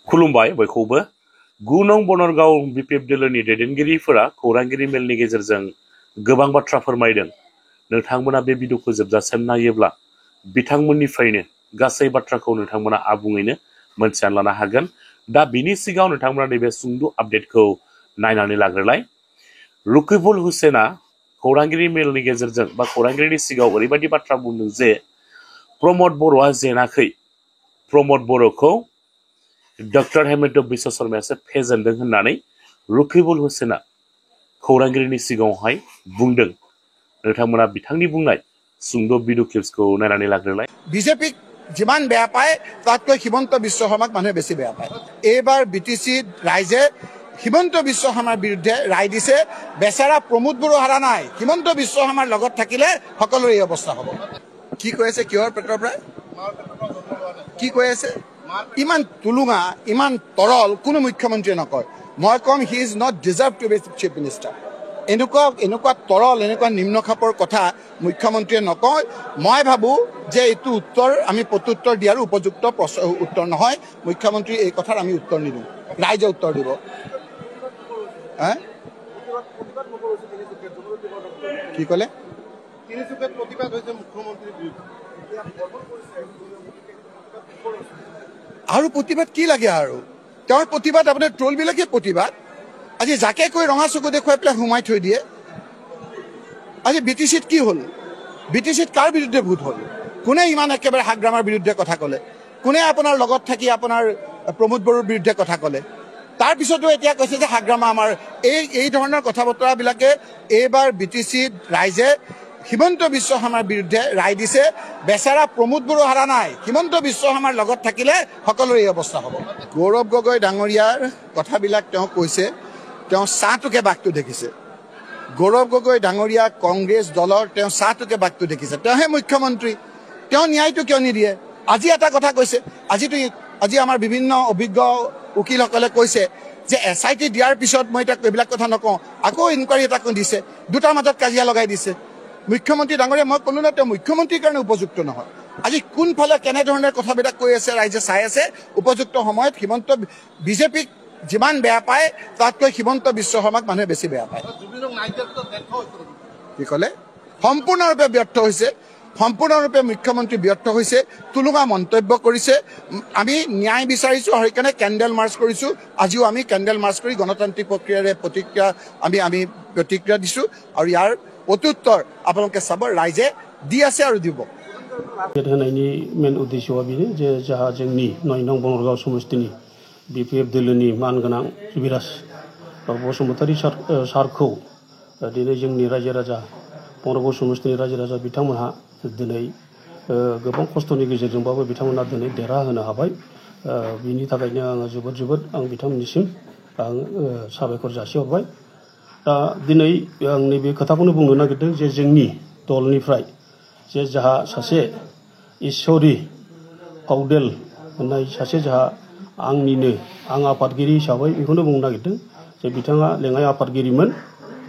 खुलुमबाय बयखौबो 9 नं बनरगाव बिपिएफ दोलोनि दैदेनगिरिफोरा खौरांगिरि मेलनि गेजेरजों गोबां बाथ्रा फोरमायदों। नोंथांमोना बे भिडिअखौ जोबजासिम नायोब्ला बिथांमोननिफ्रायनो गासै बाथ्राखौ नोंथांमोना आबुङैनो मोनथिनानै लानो हागोन। दा बिनि सिगाङाव नोंथांमोना नैबे सुंद' आपडेटखौ नायनानै लाग्रोलाय। रुकिबुल हुसेना खौरांगिरि मेलनि गेजेरजों बा खौरांगिरिनि सिगाङाव ओरैबायदि बाथ्रा बुंदों जे प्रमद बर'आ जेनाखै, प्रमद बर'खौ डक्टर हेमन्त बिश्व शर्मायासो फेजेनदों होननानै रुकिबुल हुसेना खौरांगिरिनि सिगाङावहाय बुंदों। नोंथांमोना बिथांनि बुंनाय सुंद' भिडिअ क्लिप्सखौ नायनानै लाग्रोलाय। বিজেপিক যিমান বেয়া পায় তাতকৈ হিমন্ত বিশ্ব শৰ্মাক মানুহে বেছি বেয়া পায়। এইবাৰ বিটিচি ৰাইজে হিমন্ত বিশ্ব শৰ্মাৰ বিৰুদ্ধে ৰায় দিছে। বেচাৰা প্ৰমোদ বড়ো হাৰা নাই, হিমন্ত বিশ্ব শৰ্মাৰ লগত থাকিলে সকলোৰে এই অৱস্থা হ'ব। কি কৈ আছে, কিহৰ পেটৰ পৰা কি কৈ আছে? ইমান তুলুঙা, ইমান তৰল কোনো মুখ্যমন্ত্ৰীয়ে নকয়। মই কম he is not deserve to be chief minister. এনেকুৱা তৰল, এনেকুৱা নিম্ন খাপৰ কথা মুখ্যমন্ত্ৰীয়ে নকয়। মই ভাবোঁ যে এইটো উত্তৰ আমি প্ৰত্যুত্তৰ দিয়াৰ উপযুক্ত উত্তৰ নহয়। মুখ্যমন্ত্ৰী এই কথাৰ আমি উত্তৰ নিদিওঁ, ৰাইজে উত্তৰ দিব। কি ক'লে? আৰু প্ৰতিবাদ কি লাগে? আৰু তেওঁৰ প্ৰতিবাদ আপোনাৰ ট্ৰলবিলাকে প্ৰতিবাদ। আজি যাকে কৈ ৰঙা চকু দেখুৱাই পেলাই সোমাই থৈ দিয়ে। আজি বিটিচিত কি হ'ল? বিটিচিত কাৰ বিৰুদ্ধে ভোট হ'ল? কোনে ইমান একেবাৰে হাগ্ৰামাৰ বিৰুদ্ধে কথা ক'লে? কোনে আপোনাৰ লগত থাকি আপোনাৰ প্ৰমোদ বড়োৰ বিৰুদ্ধে কথা ক'লে? তাৰপিছতো এতিয়া কৈছে যে হাগ্ৰামা আমাৰ। এই ধৰণৰ কথা বতৰাবিলাকে এইবাৰ বিটিচিত ৰাইজে হিমন্ত বিশ্ব শৰ্মাৰ বিৰুদ্ধে ৰায় দিছে। বেচাৰা প্ৰমোদ বড়ো হাৰা নাই, হিমন্ত বিশ্ব শৰ্মাৰ লগত থাকিলে সকলোৰে এই অৱস্থা হ'ব। গৌৰৱ গগৈ ডাঙৰীয়াৰ কথাবিলাক তেওঁ কৈছে, তেওঁ চাহটোকে বাঘটো দেখিছে। গৌৰৱ গগৈ ডাঙৰীয়া কংগ্ৰেছ দলৰ তেওঁ চাহটোকে বাঘটো দেখিছে। তেওঁহে মুখ্যমন্ত্ৰী, তেওঁ ন্যায়টো কিয় নিদিয়ে? আজি এটা কথা কৈছে, আজি আমাৰ বিভিন্ন অভিজ্ঞ উকিলসকলে কৈছে যে SIT দিয়াৰ পিছত মই এতিয়া এইবিলাক কথা নকওঁ, আকৌ ইনকুৱাৰী এটা দিছে, দুটাৰ মাজত কাজিয়া লগাই দিছে। মুখ্যমন্ত্ৰী ডাঙৰীয়া, মই ক'লো ন তেওঁ মুখ্যমন্ত্ৰীৰ কাৰণে উপযুক্ত নহয়। আজি কোনফালে কেনেধৰণে কথাবিলাক কৈ আছে, ৰাইজে চাই আছে। উপযুক্ত সময়ত বিজেপিক যিমান বেয়া পায় তাতকৈ হিমন্ত বিশ্ব শৰ্মাক মানুহে বেছি বেয়া পায়। কি ক'লে? সম্পূৰ্ণৰূপে ব্যৰ্থ হৈছে, সম্পূৰ্ণৰূপে মুখ্যমন্ত্ৰী ব্যৰ্থ হৈছে। তুলুঙা মন্তব্য কৰিছে। আমি ন্যায় বিচাৰিছোঁ, সেইকাৰণে কেণ্ডেল মাৰ্চ কৰিছোঁ। আজিও আমি কেণ্ডেল মাৰ্চ কৰি গণতান্ত্ৰিক প্ৰক্ৰিয়াৰে আমি প্ৰতিক্ৰিয়া দিছোঁ। আৰু ইয়াৰ প্ৰত্যুত্তৰ আপোনালোকে চাব, ৰাইজে দি আছে আৰু দিব। होनायनि मेन उद्देश्यआ बेनो जे जाहा जोंनि 9 नं बनरगाव समस्तिनि बिपिएफ दोलोनि मानगोनां बिराज बसुमतारी सारखौ दिनै जोंनि रायजो राजा बनरगाव समस्तिनि रायजो राजा बिथांमोनहा दिनै गोबां खस्थ'नि गेजेरजोंबाबो बिथांमोना दिनै देरहाहोनो हाबाय। बिनि थाखायनो आङो जोबोद आं बिथांमोननिसिम आं साबायखर जासिहरबाय। दा दिनै आं नैबे खोथाखौनो बुंनो नागिरदों जे जोंनि दलनिफ्राय जे जाहा सासे इसोरी फाउडेल होननाय सासे जाहा आं आफादगिरि हिसाबै बेखौनो बुंनो नागिरदों जे बिथाङा लेङाइ आफादगिरिमोन।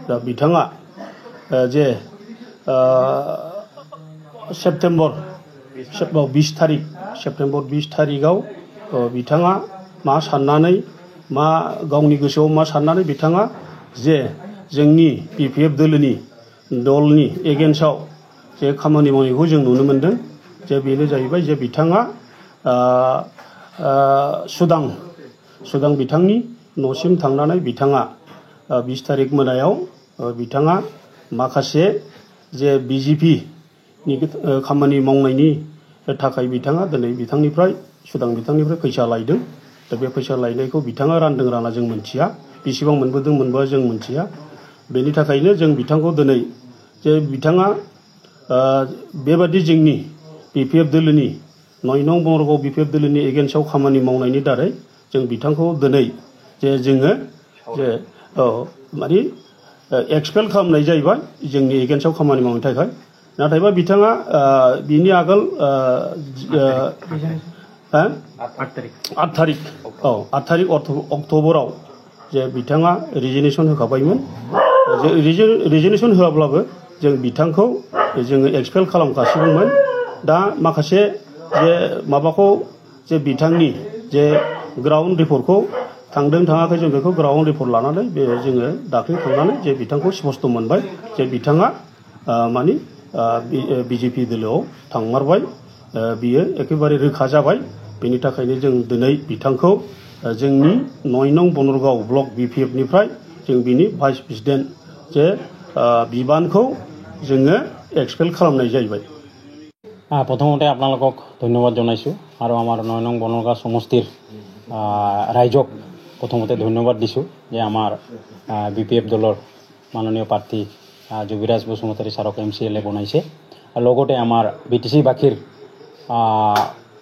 दा बिथाङा जे सेप्टेम्बर 20 थारिखआव बिथाङा मा साननानै, मा गावनि गोसोआव मा साननानै बिथाङा जे जोंनि बिपिएफ दलनि एगेन्स्टआव जे खामानि मावनायखौ जों नुनो मोनदों। जे बेनो जाहैबाय जे बिथाङा सुदां बिथांनि न'सिम थांनानै बिथाङा 20 थारिख मोनायाव बिथाङा माखासे जे बिजेपिनि खामानि मावनायनि थाखाय बिथाङा दिनै सुदां बिथांनिफ्राय फैसा लायदों। दा बे फैसा लायनायखौ बिथाङा रानदों राना जों मोनथिया, बेसेबां मोनबोआ जों मोनथिया। बेनि थाखायनो जों बिथांखौ दिनै जे बिथाङा बेबादि जोंनि बिपिएफ दोलोनि 9 नं बनरगाव बिपिएफ दोलोनि एगेन्स्टआव खामानि मावनायनि दारै जों बिथांखौ दिनै जे जोङो जे माने एक्सपेल खालामनाय जाहैबाय जोंनि एगेन्स्टआव खामानि मावनो थाखाय। नाथायबा बिथाङा बिनि आगोल 8 थारिख अक्ट'बराव जे बिथाङा रिजिगनेसन होखाबायमोन। रिजिगनेसन होआब्लाबो जों बिथांखौ जोङो एक्सपेल खालामगासिनोमोन। दा माखासे जे माबाखौ जे बिथांनि जे ग्राउन्ड रिपर्टखौ थांदों थाङाखै जों बेखौ ग्राउन्ड रिपर्ट लानानै जोङो दाख्लै थांनानै जे बिथांखौ स्पष्ट मोनबाय जे बिथाङा मानि बिजेपि दोलोआव थांमारबाय बियो एखेबारे रोखा जाबाय बेनि थाखायनो जों दिनै बिथांखौ जोंनि 9 नं बनरगाव ब्लक बिपिएफनिफ्राय जों बिनि भाइस प्रेसिडेन्ट जे बिबानखौ जोङो एक्सपेल खालामनाय जाहैबाय प्रथमते आपनालोকক धन्यवाद जनाइছো और आमार 9 नं बनरगाव समष्टिर राइजक प्रथमते धन्यवाद दिसो जे आमार बिपिएफ दलर माननीय प्रार्थी जुबिराज बसुमतारी सारक MCLA बनाइছে লগতে आमार बिटिसि बाखिर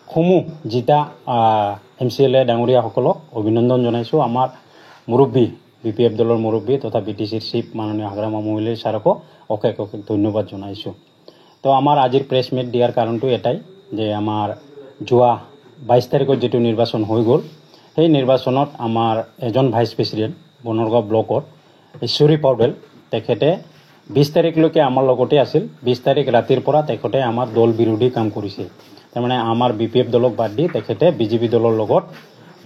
সমূহ जिता MCLA डांगरिया सकलक अभिनंदन जनाइছো आमार मुरब्बी बिपिएफ दलर मुरब्बी तथा बिटिसिर चिफ माननीय हाग्रामा महिला सारको अशेष अशेष धन्यवाद जनाइছো तो आमार आजिर प्रेस मिट दियार कारणটো एटाই जे आमार जुआ 22 तारिखत जेतु निर्वाचन হৈ গ'ল সেই নিৰ্বাচনত आमार एजन भाइस प्रेसिडेन्ट बनरगाव ब्लकर ঈশ্বৰী पौडेल तेखेते 20 तारिखলৈকে आमार लगते आसिल 20 तारिख रातिर পৰা तेखेते आमार दल विरोधी काम কৰিছে তাৰমানে आमार বিপিএফ দলক বাদ দি তেখেতে বিজেপি দলৰ লগত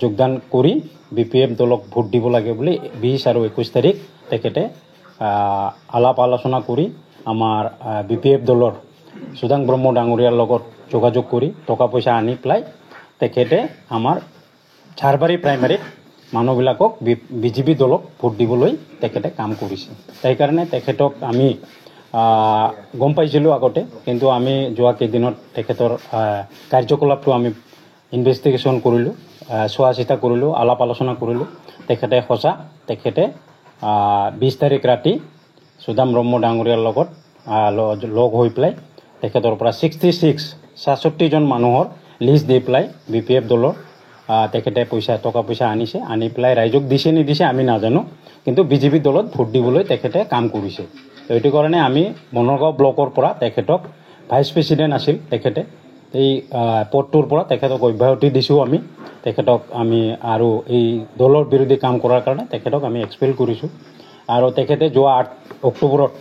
যোগদান কৰি বিপিএফ দলক ভোট দিব লাগে বুলি 20 আৰু 21 তাৰিখ তেখেতে আলাপ আলোচনা কৰি आमार বিপিএফ দলৰ সুদাং ব্ৰহ্ম ডাঙৰীয়াৰ লগত যোগাযোগ কৰি টকা পইচা আনি প্লাই তেখেতে आमार ঝাৰবাৰী প্ৰাইমাৰীত মানুহবিলাকক বিজেপি দলক ভোট দিবলৈ তেখেতে কাম কৰিছে তাই কাৰণে তেখেতক আমি গম পাইছিলোঁ আগতে কিন্তু আমি যোৱা কেইদিনত তেখেতৰ কাৰ্যকলাপটো আমি ইনভেষ্টিগেশ্যন কৰিলোঁ চোৱা চিতা কৰিলোঁ আলাপ আলোচনা কৰিলোঁ তেখেতে সঁচা তেখেতে 20 তাৰিখ ৰাতি সুদাম ব্ৰহ্ম ডাঙৰীয়াৰ লগত লগ হৈ পেলাই তেখেতৰ পৰা 66 জন মানুহৰ লিষ্ট দি পেলাই বিপিএফ দলৰ তেখেতে টকা পইচা আনিছে আনি পেলাই ৰাইজক দিছে নিদিছে আমি নাজানো কিন্তু বিজেপি দলত ভোট দিবলৈ তেখেতে কাম কৰিছে এইটো কাৰণে আমি বনৰগাঁও ব্লকৰ পৰা তেখেতক ভাইস প্ৰেচিডেণ্ট আছিল তেখেতে এই পদটোৰ পৰা তেখেতক অব্যাহতি দিছোঁ আমি তেখেতক আমি আৰু এই দলৰ বিৰোধী কাম কৰাৰ কাৰণে তেখেতক আমি এক্সপেল কৰিছোঁ আৰু তেখেতে যোৱা 8 অক্টোবৰত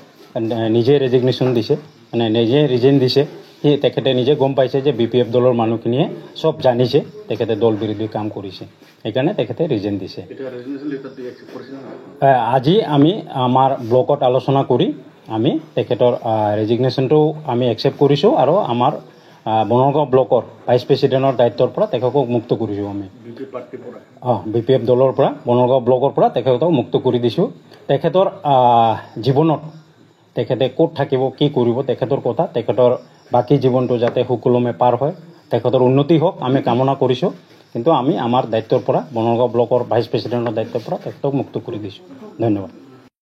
নিজে ৰেজিগনেশ্যন দিছে মানে নিজে ৰিজাইন দিছে তেখেতে নিজে গম পাইছে যে বিপিএফ দলৰ মানুহখিনিয়ে সব জানিছে তেখেতে দল বিৰোধী কাম কৰিছে সেইকাৰণে তেখেতে ৰিজাইন দিছে আজি আমি আমাৰ ব্লকত আলোচনা কৰি আমি তেখেতৰ ৰেজিগনেশ্যনটো আমি একচেপ্ট কৰিছোঁ আৰু আমাৰ বনৰগাঁও ব্লকৰ ভাইস প্ৰেচিডেণ্টৰ দায়িত্বৰ পৰা তেখেতক মুক্ত কৰিছোঁ আমি বিপিএফ দলৰ পৰা বনৰগাঁও ব্লকৰ পৰা তেখেতক মুক্ত কৰি দিছোঁ তেখেতৰ জীৱনত তেখেতে ক'ত থাকিব কি কৰিব তেখেতৰ কথা তেখেতৰ বাকি জীৱনটো যাতে সুকলমে পাৰ হয় তেখেতৰ উন্নতি হোক আমি কামনা কৰিছোঁ কিন্তু আমি আমাৰ দায়িত্বৰ পৰা বনৰগাঁও ব্লকৰ ভাইস প্ৰেচিডেণ্টৰ দায়িত্বৰ পৰা তেখেতক মুক্ত কৰি দিছোঁ ধন্যবাদ